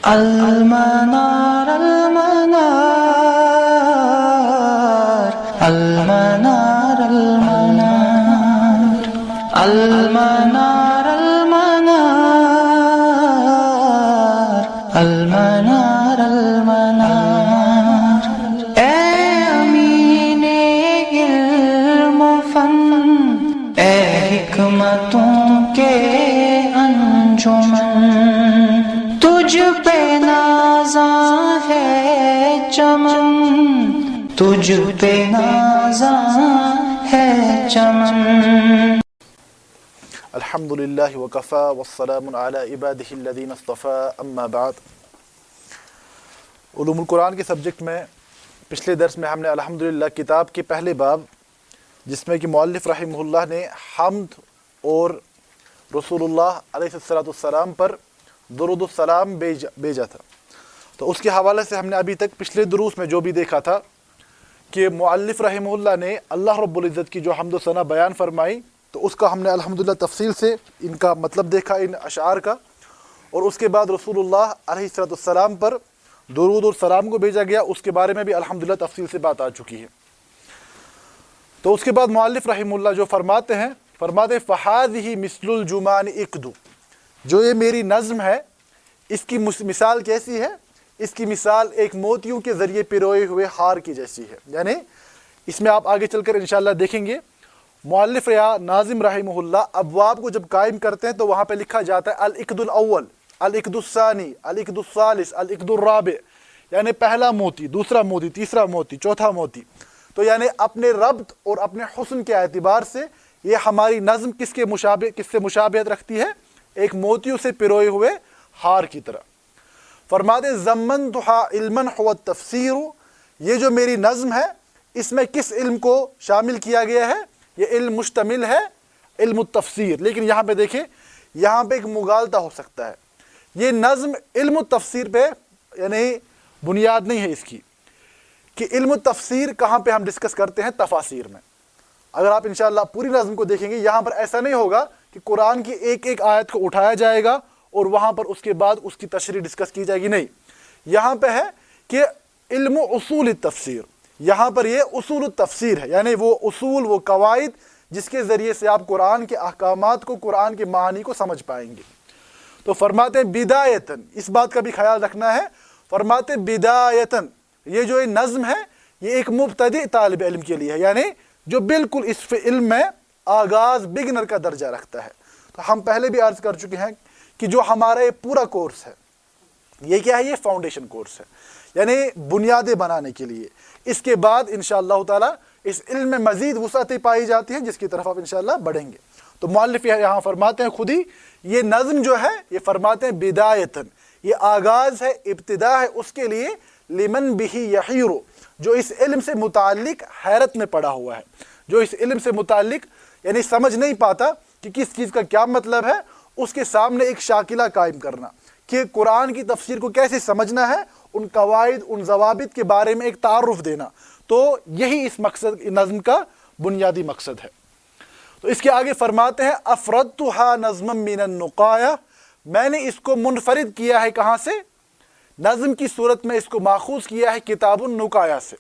المنار المنار المنار المنار المنار المنار المنار المنار اے امین علم و فن، اے حکمتوں کے انجمن، تجھ پہ نازاں ہے چمن، تجھ پہ نازاں ہے چمن۔ الحمد للہ وکفا والسلام علی عبادہ الذین اصطفیٰ، اما بعد۔ علوم القرآن کے سبجیکٹ میں پچھلے درس میں ہم نے الحمدللہ کتاب کے پہلے باب، جس میں کہ مؤلف رحمہ اللہ نے حمد اور رسول اللہ علیہ السلام پر درود السلام بھیجا تھا، تو اس کے حوالے سے ہم نے ابھی تک پچھلے دروس میں جو بھی دیکھا تھا کہ مؤلف رحمہ اللہ نے اللہ رب العزت کی جو حمد و ثنا بیان فرمائی، تو اس کا ہم نے الحمدللہ تفصیل سے ان کا مطلب دیکھا، ان اشعار کا، اور اس کے بعد رسول اللہ علیہ السلام پر درود اور سلام کو بھیجا گیا، اس کے بارے میں بھی الحمدللہ تفصیل سے بات آ چکی ہے۔ تو اس کے بعد مؤلف رحمہ اللہ جو فرماتے ہیں فَحَاذِهِ مِثْلُ الْجُمَانِ اِقْدُ، جو یہ میری نظم ہے اس کی مثال کیسی ہے؟ اس کی مثال ایک موتیوں کے ذریعے پروئے ہوئے ہار کی جیسی ہے۔ یعنی اس میں آپ آگے چل کر انشاءاللہ دیکھیں گے مؤلف یا ناظم رحمہ اللہ ابواب کو جب قائم کرتے ہیں تو وہاں پہ لکھا جاتا ہے العقد الاول، العقد الثانی، العقد الثالث، العقد الرابع، یعنی پہلا موتی، دوسرا موتی، تیسرا موتی، چوتھا موتی۔ تو یعنی اپنے ربط اور اپنے حسن کے اعتبار سے یہ ہماری نظم کس سے مشابہت رکھتی ہے؟ ایک موتیوں سے پروئے ہوئے ہار کی طرح۔ فرماتے ضمنتھا علما هو التفسیر، یہ جو میری نظم ہے اس میں کس علم کو شامل کیا گیا ہے؟ یہ علم مشتمل ہے علم التفسیر۔ لیکن یہاں پہ دیکھیں، یہاں پہ ایک مغالطہ ہو سکتا ہے، یہ نظم علم التفسیر پہ یعنی بنیاد نہیں ہے اس کی، کہ علم التفسیر کہاں پہ ہم ڈسکس کرتے ہیں؟ تفاسیر میں۔ اگر آپ انشاءاللہ پوری نظم کو دیکھیں گے، یہاں پر ایسا نہیں ہوگا کہ قرآن کی ایک ایک آیت کو اٹھایا جائے گا اور وہاں پر اس کے بعد اس کی تشریح ڈسکس کی جائے گی، نہیں، یہاں پہ ہے کہ علم اصول التفسیر، یہاں پر یہ اصول التفسیر ہے، یعنی وہ اصول، وہ قواعد جس کے ذریعے سے آپ قرآن کے احکامات کو، قرآن کے معانی کو سمجھ پائیں گے۔ تو فرماتے ہیں بدایتاً، اس بات کا بھی خیال رکھنا ہے، فرماتے ہیں بدایتاً، یہ جو نظم ہے یہ ایک مبتدئ طالب علم کے لیے ہے، یعنی جو بالکل اس علم میں آغاز بگنر کا درجہ رکھتا ہے۔ تو ہم پہلے بھی عرض کر چکے ہیں کہ جو ہمارا یہ پورا کورس ہے یہ کیا ہے؟ یہ فاؤنڈیشن کورس ہے، یعنی بنیادیں بنانے کے لیے۔ اس کے بعد انشاءاللہ تعالی اس علم میں مزید وسعتیں پائی جاتی ہیں جس کی طرف آپ انشاءاللہ بڑھیں گے۔ تو مؤلف یہاں فرماتے ہیں خود ہی، یہ نظم جو ہے یہ فرماتے ہیں بدایتاً، یہ آغاز ہے، ابتدا ہے اس کے لیے، لمن بہ یحیر، جو اس علم سے متعلق حیرت میں پڑا ہوا ہے، جو اس علم سے متعلق یعنی سمجھ نہیں پاتا کہ کس چیز کا کیا مطلب ہے، اس کے سامنے ایک شاکلہ قائم کرنا کہ قرآن کی تفسیر کو کیسے سمجھنا ہے، ان قواعد، ان ضوابط کے بارے میں ایک تعارف دینا۔ تو یہی اس مقصد نظم کا بنیادی مقصد ہے۔ تو اس کے آگے فرماتے ہیں افردتھا نظما من النقایا، میں نے اس کو منفرد کیا ہے کہاں سے؟ نظم کی صورت میں اس کو ماخوذ کیا ہے کتاب النقایا سے،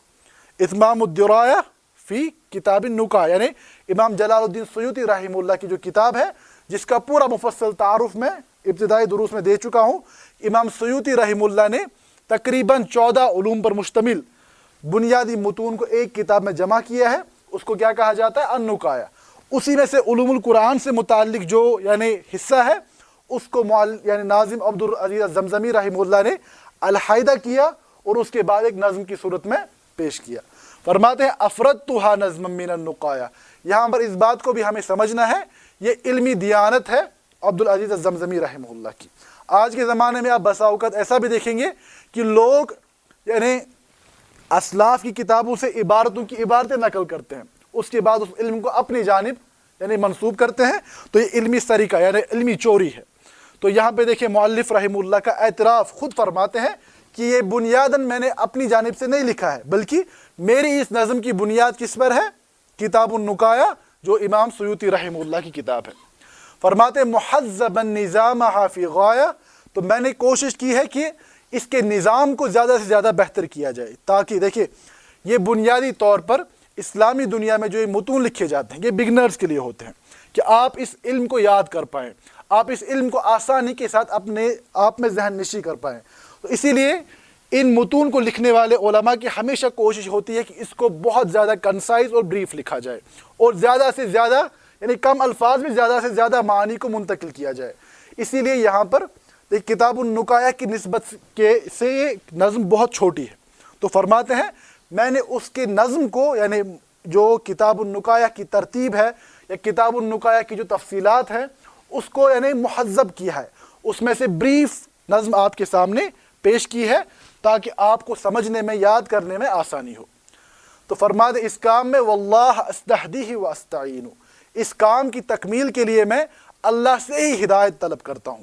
اتمام الدرایا فی کتاب النقایا، یعنی امام جلال الدین سیوطی رحمہ اللہ کی جو کتاب ہے جس کا پورا مفصل تعارف میں ابتدائی دروس میں دے چکا ہوں۔ امام سیوطی رحمہ اللہ نے تقریباً 14 علوم پر مشتمل بنیادی متون کو ایک کتاب میں جمع کیا ہے، اس کو کیا کہا جاتا ہے؟ النقایا۔ اسی میں سے علوم القرآن سے متعلق جو یعنی حصہ ہے اس کو یعنی ناظم عبدالعزیز الزمزمی رحمہ اللہ نے الحائدہ کیا اور اس کے بعد ایک نظم کی صورت میں پیش کیا۔ فرماتے ہیں افردتھا نظما من النقایا، یہاں پر اس بات کو بھی ہمیں سمجھنا ہے، یہ علمی دیانت ہے عبدالعزیز الزمزمی رحمہ اللہ کی۔ آج کے زمانے میں آپ بسا اوقات ایسا بھی دیکھیں گے کہ لوگ یعنی اسلاف کی کتابوں سے عبارتوں کی عبارتیں نقل کرتے ہیں، اس کے بعد اس علم کو اپنی جانب یعنی منسوب کرتے ہیں، تو یہ علمی سریقہ یعنی علمی چوری ہے۔ تو یہاں پہ دیکھیں مؤلف رحمہ اللہ کا اعتراف خود فرماتے ہیں کہ یہ بنیاداً میں نے اپنی جانب سے نہیں لکھا ہے، بلکہ میری اس نظم کی بنیاد کس پر ہے؟ کتاب النقایا، جو امام سیوطی رحمہ اللہ کی کتاب ہے۔ فرماتے محذبا نظامها فی غایہ تو میں نے کوشش کی ہے کہ اس کے نظام کو زیادہ سے زیادہ بہتر کیا جائے، تاکہ دیکھیں یہ بنیادی طور پر اسلامی دنیا میں جو یہ متون لکھے جاتے ہیں یہ بگنرز کے لیے ہوتے ہیں کہ آپ اس علم کو یاد کر پائیں، آپ اس علم کو آسانی کے ساتھ اپنے آپ میں ذہن نشی کر پائیں۔ تو اسی لیے ان متون کو لکھنے والے علماء کی ہمیشہ کوشش ہوتی ہے کہ اس کو بہت زیادہ کنسائز اور بریف لکھا جائے، اور زیادہ سے زیادہ یعنی کم الفاظ میں زیادہ سے زیادہ معانی کو منتقل کیا جائے۔ اسی لیے یہاں پر کتاب النقایہ کی نسبت سے یہ نظم بہت چھوٹی ہے، تو فرماتے ہیں میں نے اس کے نظم کو یعنی جو کتاب النقایہ کی ترتیب ہے یا کتاب النقایہ کی جو تفصیلات ہیں اس کو یعنی مہذب کیا ہے، اس میں سے بریف نظم آپ کے سامنے پیش کی ہے تاکہ آپ کو سمجھنے میں یاد کرنے میں آسانی ہو۔ تو فرماتے اس کام میں واللہ استہدیہ و استعین، اس کام کی تکمیل کے لیے میں اللہ سے ہی ہدایت طلب کرتا ہوں،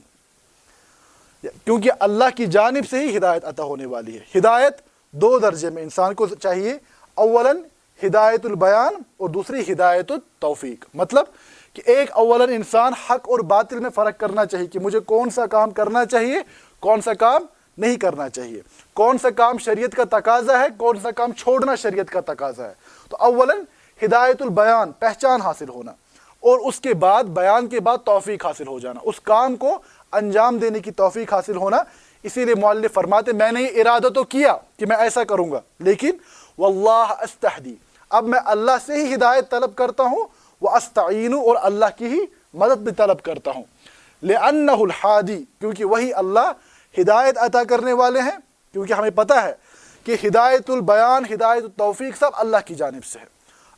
کیونکہ اللہ کی جانب سے ہی ہدایت عطا ہونے والی ہے۔ ہدایت دو درجے میں انسان کو چاہیے، اولاً ہدایت البیان اور دوسری ہدایت التوفیق، مطلب کہ ایک اولاً انسان حق اور باطل میں فرق کرنا چاہیے کہ مجھے کون سا کام کرنا چاہیے، کون سا کام نہیں کرنا چاہیے، کون سا کام شریعت کا تقاضا ہے، کون سا کام چھوڑنا شریعت کا تقاضا ہے۔ تو اولاً ہدایت البیان پہچان حاصل ہونا، اور اس کے بعد بیان کے بعد توفیق حاصل ہو جانا، اس کام کو انجام دینے کی توفیق حاصل ہونا۔ اسی لیے مؤلف فرماتے میں نے یہ ارادہ تو کیا کہ میں ایسا کروں گا، لیکن واللہ استہدی، اب میں اللہ سے ہی ہدایت طلب کرتا ہوں، واستعین، اور اللہ کی ہی مدد بھی طلب کرتا ہوں، لأنہ الحادی، کیونکہ وہی اللہ ہدایت عطا کرنے والے ہیں، کیونکہ ہمیں پتہ ہے کہ ہدایت البیان ہدایت التوفیق سب اللہ کی جانب سے ہے۔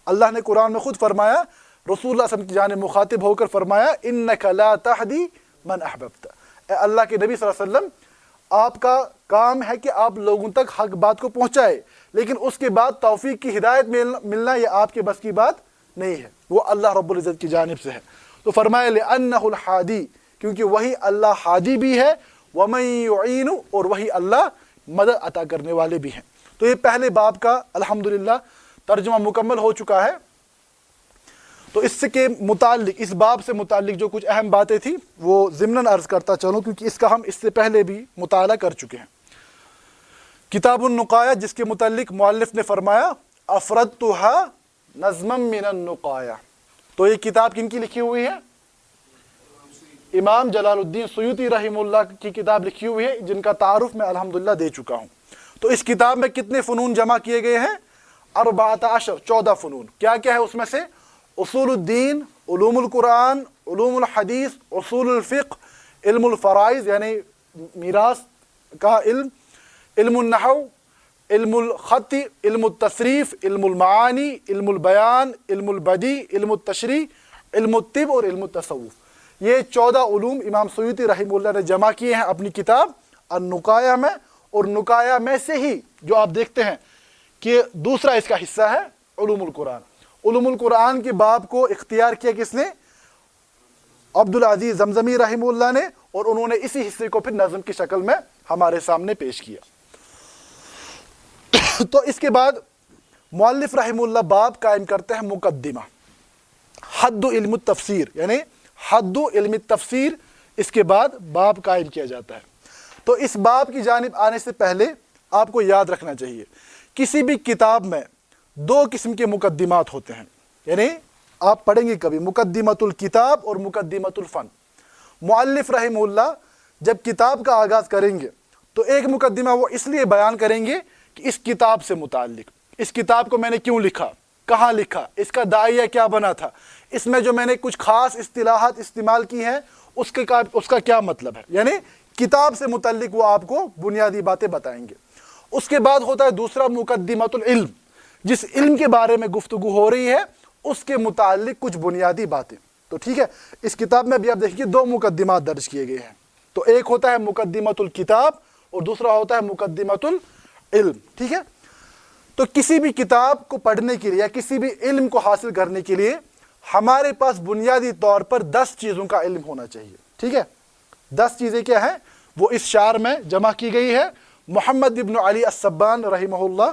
اللہ نے قرآن میں خود فرمایا، رسول اللہ صلی اللہ علیہ وسلم کی جانب مخاطب ہو کر فرمایا انک لا تہدی من احببت، اے اللہ کے نبی صلی اللہ علیہ وسلم آپ کا کام ہے کہ آپ لوگوں تک حق بات کو پہنچائے، لیکن اس کے بعد توفیق کی ہدایت ملنا یہ آپ کے بس کی بات نہیں ہے، وہ اللہ رب العزت کی جانب سے ہے۔ تو فرمایا لأنہ الحادی، کیونکہ وہی اللہ ہادی بھی ہے، ومن یعین، اور وہی اللہ مدد عطا کرنے والے بھی ہیں۔ تو یہ پہلے باب کا الحمدللہ ترجمہ مکمل ہو چکا ہے۔ تو اس سے کے متعلق اس باب سے متعلق جو کچھ اہم باتیں تھیں وہ ضمناً عرض کرتا چلوں، کیونکہ اس کا ہم اس سے پہلے بھی مطالعہ کر چکے ہیں۔ کتاب النقایہ جس کے متعلق مؤلف نے فرمایا افردتها نظما من النقایہ، تو یہ کتاب کن کی لکھی ہوئی ہے؟ امام جلال الدین سیوطی رحمہ اللہ کی کتاب لکھی ہوئی ہے، جن کا تعارف میں الحمدللہ دے چکا ہوں۔ تو اس کتاب میں کتنے فنون جمع کیے گئے ہیں؟ 14 14 فنون۔ کیا کیا ہے اس میں سے؟ اصول الدین، علوم القرآن، علوم الحدیث، اصول الفقہ، علم الفرائض یعنی میراث کا علم، علم النحو، علم الخط، علم التصریف، علم المعانی، علم البیان، علم البدیع، علم التشریح، علم الطب اور علم التصوف۔ یہ 14 علوم امام سیوطی رحمہ اللہ نے جمع کیے ہیں اپنی کتاب النقایہ میں، اور نقایہ میں سے ہی جو آپ دیکھتے ہیں کہ دوسرا اس کا حصہ ہے علوم القرآن۔ علوم القرآن کے باب کو اختیار کیا کس نے؟ عبدالعزیز زمزمی رحمہ اللہ نے، اور انہوں نے اسی حصے کو پھر نظم کی شکل میں ہمارے سامنے پیش کیا۔ تو اس کے بعد مؤلف رحمہ اللہ باب قائم کرتے ہیں مقدمہ، حد علم التفسیر، یعنی حد علم التفسیر، اس کے بعد باب قائم کیا جاتا ہے۔ تو اس باب کی جانب آنے سے پہلے آپ کو یاد رکھنا چاہیے کسی بھی کتاب میں 2 قسم کے مقدمات ہوتے ہیں، یعنی آپ پڑھیں گے کبھی مقدمۃ الکتاب اور مقدمۃ الفن۔ مؤلف رحمہ اللہ جب کتاب کا آغاز کریں گے تو ایک مقدمہ وہ اس لیے بیان کریں گے کہ اس کتاب سے متعلق، اس کتاب کو میں نے کیوں لکھا، کہاں لکھا، اس کا داعیہ کیا بنا تھا، اس میں جو میں نے کچھ خاص اصطلاحات استعمال کی ہیں اس کا کیا مطلب ہے، یعنی کتاب سے متعلق وہ آپ کو بنیادی باتیں بتائیں گے۔ اس کے بعد ہوتا ہے دوسرا مقدمۃ العلم، جس علم کے بارے میں گفتگو ہو رہی ہے اس کے متعلق کچھ بنیادی باتیں۔ تو ٹھیک ہے، اس کتاب میں بھی آپ دیکھیے 2 مقدمات درج کیے گئے ہیں، تو ایک ہوتا ہے مقدمۃ الکتاب اور دوسرا ہوتا ہے مقدمۃ العلم۔ ٹھیک ہے، تو کسی بھی کتاب کو پڑھنے کے لیے یا کسی بھی علم کو حاصل کرنے کے لیے ہمارے پاس بنیادی طور پر 10 چیزوں کا علم ہونا چاہیے۔ ٹھیک ہے، 10 چیزیں کیا ہیں وہ اس شعر میں جمع کی گئی ہے۔ محمد ابن علی السبان رحمہ اللہ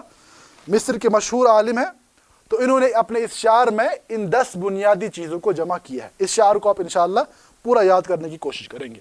مصر کے مشہور عالم ہیں، تو انہوں نے اپنے اس شعر میں ان 10 بنیادی چیزوں کو جمع کیا ہے۔ اس شعر کو آپ انشاءاللہ پورا یاد کرنے کی کوشش کریں گے۔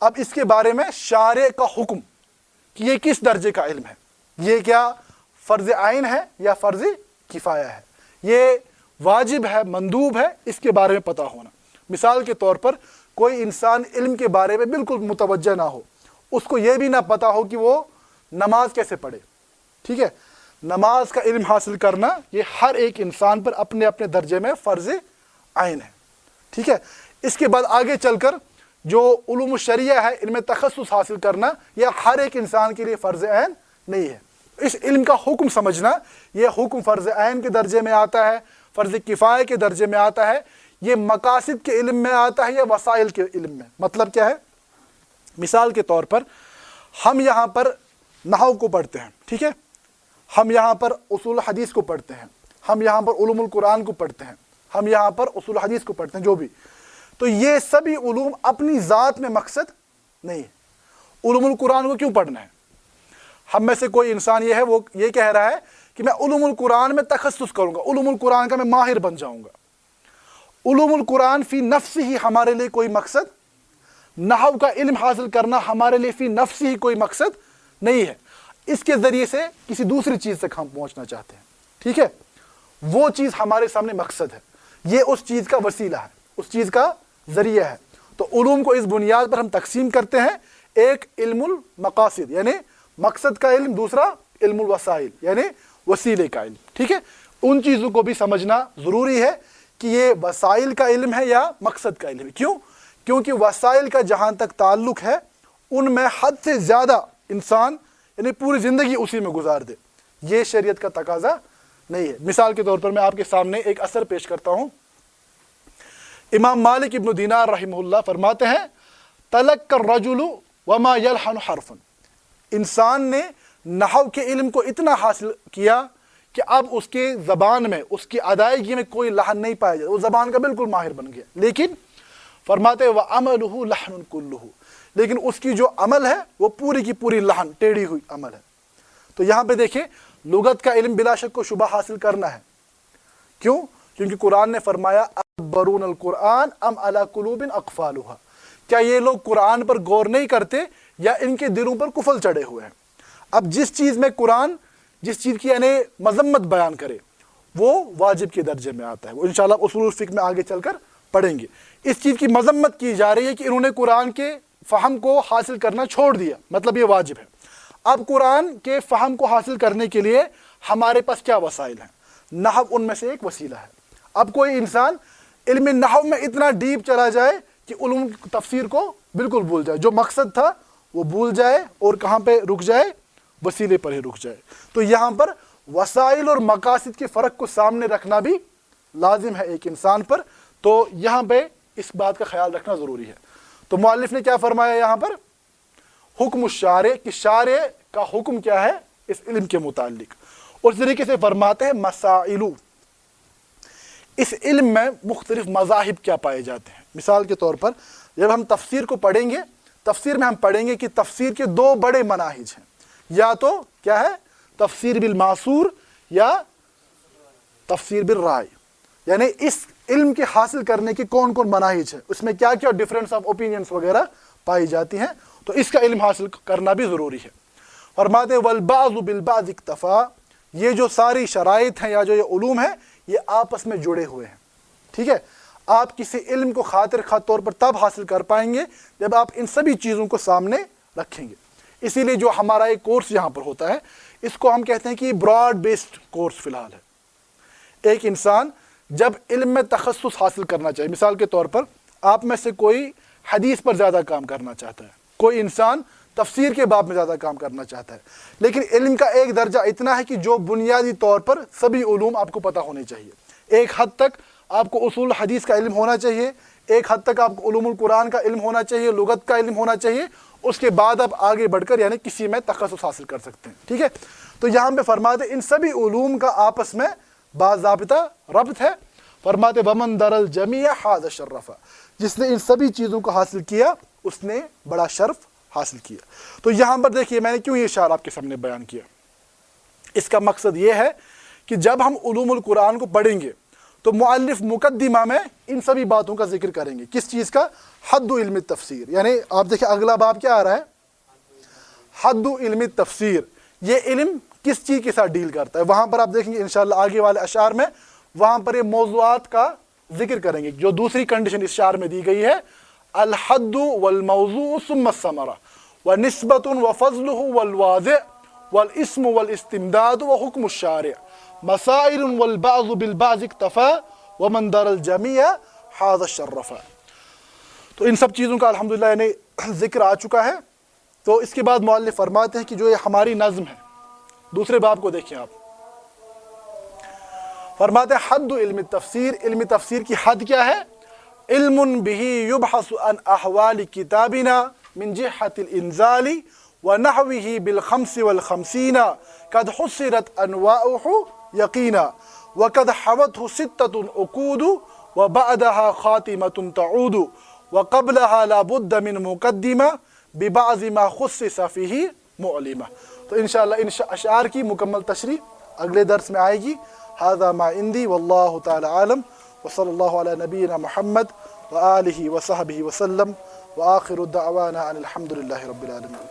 اب اس کے بارے میں شارع کا حکم کہ یہ کس درجے کا علم ہے، یہ کیا فرض عین ہے یا فرض کفایہ ہے، یہ واجب ہے مندوب ہے، اس کے بارے میں پتہ ہونا۔ مثال کے طور پر کوئی انسان علم کے بارے میں بالکل متوجہ نہ ہو، اس کو یہ بھی نہ پتہ ہو کہ وہ نماز کیسے پڑھے، ٹھیک ہے، نماز کا علم حاصل کرنا یہ ہر ایک انسان پر اپنے اپنے درجے میں فرض عین ہے، ٹھیک ہے۔ اس کے بعد آگے چل کر جو علوم الشریعہ ہے ان میں تخصص حاصل کرنا یہ ہر ایک انسان کے لیے فرض عین نہیں ہے۔ اس علم کا حکم سمجھنا، یہ حکم فرض عین کے درجے میں آتا ہے، فرض کفایہ کے درجے میں آتا ہے، یہ مقاصد کے علم میں آتا ہے یا وسائل کے علم میں۔ مطلب کیا ہے؟ مثال کے طور پر ہم یہاں پر نحو کو پڑھتے ہیں، ٹھیک ہے، ہم یہاں پر اصول حدیث کو پڑھتے ہیں، ہم یہاں پر علوم القرآن کو پڑھتے ہیں، ہم یہاں پر اصول حدیث کو پڑھتے ہیں، جو بھی، تو یہ سبھی علوم اپنی ذات میں مقصد نہیں ہے۔ علوم القرآن کو کیوں پڑھنا ہے؟ ہم میں سے کوئی انسان یہ ہے وہ یہ کہہ رہا ہے کہ میں علوم القرآن میں تخصص کروں گا، علوم القرآن کا میں ماہر بن جاؤں گا۔ علوم القرآن فی نفس ہی ہمارے لیے کوئی مقصد، نحو کا علم حاصل کرنا ہمارے لیے فی نفس ہی کوئی مقصد نہیں ہے۔ اس کے ذریعے سے کسی دوسری چیز تک ہم پہنچنا چاہتے ہیں، ٹھیک ہے، وہ چیز ہمارے سامنے مقصد ہے، یہ اس چیز کا وسیلہ ہے، اس چیز کا ذریعہ ہے۔ تو علوم کو اس بنیاد پر ہم تقسیم کرتے ہیں، ایک علم المقاصد یعنی مقصد کا علم، دوسرا علم الوسائل یعنی وسیلے کا علم، ٹھیک ہے۔ ان چیزوں کو بھی سمجھنا ضروری ہے کہ یہ وسائل کا علم ہے یا مقصد کا علم ہے۔ کیوں؟ کیونکہ وسائل کا جہاں تک تعلق ہے ان میں حد سے زیادہ انسان یعنی پوری زندگی اسی میں گزار دے، یہ شریعت کا تقاضا نہیں ہے۔ مثال کے طور پر میں آپ کے سامنے ایک اثر پیش کرتا ہوں۔ امام مالک ابن دینار رحمہ اللہ فرماتے ہیں تلک الرجل وما یلحن حرف، انسان نے نحو کے علم کو اتنا حاصل کیا کہ اب اس کے زبان میں، اس کی ادائیگی میں کوئی لحن نہیں پایا جاتا، وہ زبان کا بالکل ماہر بن گیا۔ لیکن فرماتے وَعَمَلُهُ لَحْنٌ كُلُّهُ، لیکن اس کی جو عمل ہے وہ پوری کی پوری لحن، ٹیڑھی ہوئی عمل ہے۔ تو یہاں پہ دیکھیں لغت کا علم بلا شک و شبہ حاصل کرنا ہے۔ کیوں؟ کیونکہ قرآن نے فرمایا اَبَّرُونَ الْقُرْآنَ أَمْ عَلَى قُلُوبٍ أَقْفَالُهَا، کیا یہ لوگ قرآن پر غور نہیں کرتے یا ان کے دلوں پر کفل چڑھے ہوئے ہیں؟ اب جس چیز میں قرآن جس چیز کی یعنی مذمت بیان کرے وہ واجب کے درجے میں آتا ہے، وہ انشاءاللہ اصول الفقہ میں آگے چل کر پڑھیں گے۔ اس چیز کی مذمت کی جا رہی ہے کہ انہوں نے قرآن کے فہم کو حاصل کرنا چھوڑ دیا، مطلب یہ واجب ہے۔ اب قرآن کے فہم کو حاصل کرنے کے لیے ہمارے پاس کیا وسائل ہیں؟ نحو ان میں سے ایک وسیلہ ہے۔ اب کوئی انسان علم نحو میں اتنا ڈیپ چلا جائے کہ علوم تفسیر کو بالکل بھول جائے، جو مقصد تھا وہ بھول جائے اور کہاں پہ رک جائے؟ وسیلے پر ہی رک جائے۔ تو یہاں پر وسائل اور مقاصد کے فرق کو سامنے رکھنا بھی لازم ہے ایک انسان پر، تو یہاں پہ اس بات کا خیال رکھنا ضروری ہے۔ تو مؤلف نے کیا فرمایا یہاں پر؟ حکم الشارع، کہ شارع کا حکم کیا ہے اس علم کے متعلق۔ اس طریقے سے فرماتے ہیں مسائل، اس علم میں مختلف مذاہب کیا پائے جاتے ہیں۔ مثال کے طور پر جب ہم تفسیر کو پڑھیں گے، تفسیر میں ہم پڑھیں گے کہ تفسیر کے دو بڑے مناہج ہیں، یا تو کیا ہے تفسیر بالمعصور یا تفسیر بالرائے، یعنی اس علم کے حاصل کرنے کے کون کون مناہج ہے، اس میں کیا کیا ڈفرینس آف اوپینینس وغیرہ پائی جاتی ہیں، تو اس کا علم حاصل کرنا بھی ضروری ہے۔ فرماتے والبعض بالبعض اکتفا، یہ جو ساری شرائط ہیں یا جو یہ علوم ہیں یہ آپس میں جڑے ہوئے ہیں، ٹھیک ہے۔ آپ کسی علم کو خاطر خواہ طور پر تب حاصل کر پائیں گے جب آپ ان سبھی چیزوں کو سامنے رکھیں گے۔ اسی لیے جو ہمارا ایک کورس یہاں پر ہوتا ہے اس کو ہم کہتے ہیں کہ براڈ بیسڈ کورس فی الحال ہے۔ ایک انسان جب علم میں تخصص حاصل کرنا چاہے، مثال کے طور پر آپ میں سے کوئی حدیث پر زیادہ کام کرنا چاہتا ہے، کوئی انسان تفسیر کے باب میں زیادہ کام کرنا چاہتا ہے، لیکن علم کا ایک درجہ اتنا ہے کہ جو بنیادی طور پر سبھی علوم آپ کو پتہ ہونے چاہیے۔ ایک حد تک آپ کو اصول حدیث کا علم ہونا چاہیے، ایک حد تک آپ کو علوم القرآن کا علم ہونا چاہیے، لغت کا علم ہونا چاہیے، اس کے بعد آپ آگے بڑھ کر یعنی کسی میں تخصص حاصل کر سکتے ہیں، ٹھیک ہے۔ تو یہاں پہ فرماتے ان سبھی علوم کا آپس میں باضابطہ ربط ہے۔ فرماتے ومن در الجمیع حاز شرفا، جس نے ان سبھی چیزوں کو حاصل کیا اس نے بڑا شرف حاصل کیا۔ تو یہاں پر دیکھیے میں نے کیوں یہ اشارہ آپ کے سامنے بیان کیا، اس کا مقصد یہ ہے کہ جب ہم علوم القرآن کو پڑھیں گے تو مؤلف مقدمہ میں ان سبھی باتوں کا ذکر کریں گے. کس چیز کا؟ حد علم التفسیر. یعنی آپ دیکھیں اگلا باب کیا آ رہا ہے؟ حد علم التفسیر. یہ علم کس چیز کے ساتھ ڈیل کرتا ہے؟ وہاں پر آپ دیکھیں گے انشاءاللہ آگے والے اشعار میں وہاں پر یہ موضوعات کا ذکر کریں گے. جو دوسری کنڈیشن اس شعر میں دی گئی ہے الحد والموضوع ثم الثمرہ ونسبۃ وفضلہ والواضع والاسم والاستمداد وحکم الشارع مسائل والبعض بالبعض اکتفا ومن در الجمیع حاز الشرفا. تو ان سب چیزوں کا الحمدللہ یعنی ذکر آ چکا ہے. تو اس کے بعد مؤلف فرماتے ہیں کہ جو یہ ہماری نظم ہے، دوسرے باب کو دیکھیں آپ. فرماتے ہیں حد علم التفسیر. علم تفسیر کی حد کیا ہے؟ علم به یبحث عن احوال کتابنا من جہت الانزال ونحوه بالخمس والخمسین قد حصرت انواعه یقینا وقد حوته ستة عقود وبعدها خاتمة تعود وقبلها لا بد من مقدمة ببعض ما خصص فيه معلمة. تو انشاءاللہ ان اشعار کی مکمل تشریح اگلے درس میں آئے گی. هذا ما عندي والله تعالى عالم وصلى الله على نبينا محمد وآله وصحبه وسلم وآخر الدعوانا أن الحمد لله رب العالمين.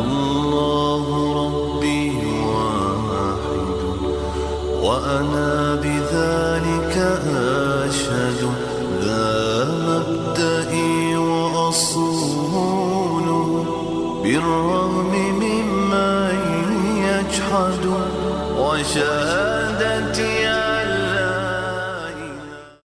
الله ربي واحد وأنا بذلك أشهد ذا مبدئي وأصول بالرغم ممن يجحد وشهادتي